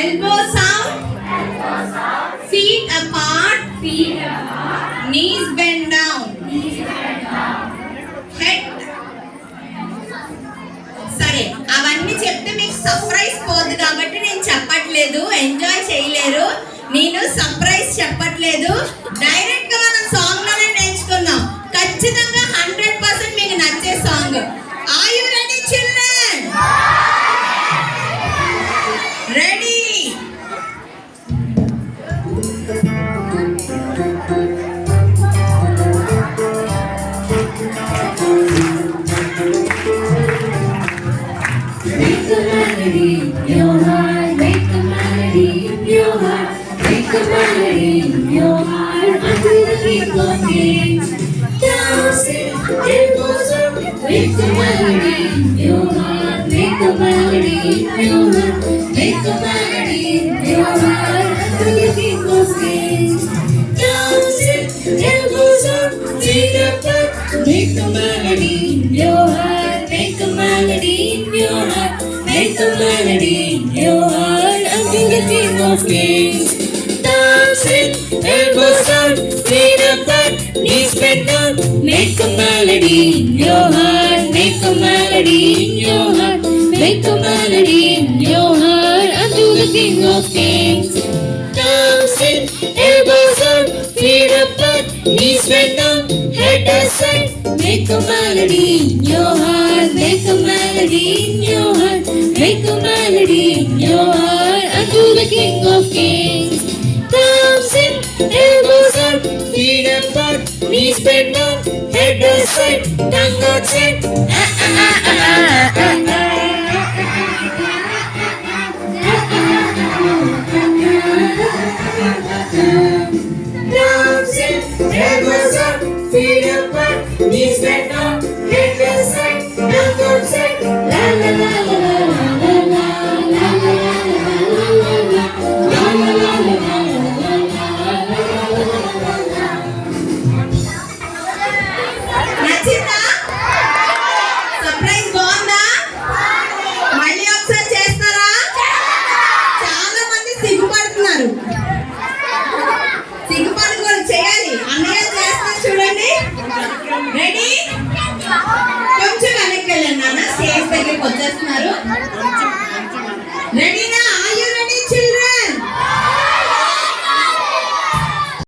elbows out, feet apart, knees bend down, head. సరే, అవన్నీ చెప్తే మీకు సర్ప్రైజ్ పోదు కాబట్టి నేను చెప్పట్లేదు, ఎంజాయ్ చేయలేరు. నేను సర్ప్రైజ్ చెప్పట్లేదు, డైరెక్ట్ గా మనం సాంగ్ లోనే నేర్చుకుందాం. ఖచ్చితంగా 100% మీకు నచ్చే song. Are you ready children? Ready? Make a melody in your heart, make a melody in your heart, make a melody in your heart until the king of kings. Dancing, elbows up, make a melody in your heart, make a melody in your heart, make a melody in your heart until the king of kings. Dancing, elbows up, feet apart, make a melody in your heart, make a melody in your heart, make a melody in your heart until the king of kings. Dancing, elbows out, feet apart, knees bend down, make a melody in your heart, make a melody in your heart, make a melody in your heart until the king of kings. Dancing, elbows out, feet apart, knees bend down, head aside, make a melody in your heart, make a melody in your heart, make a melody in your heart until the king of kings. Dancing, elbows out, feet apart, knees bend down, head aside, tongue outside. Dancing, elbows out, feet apart, knees bend down.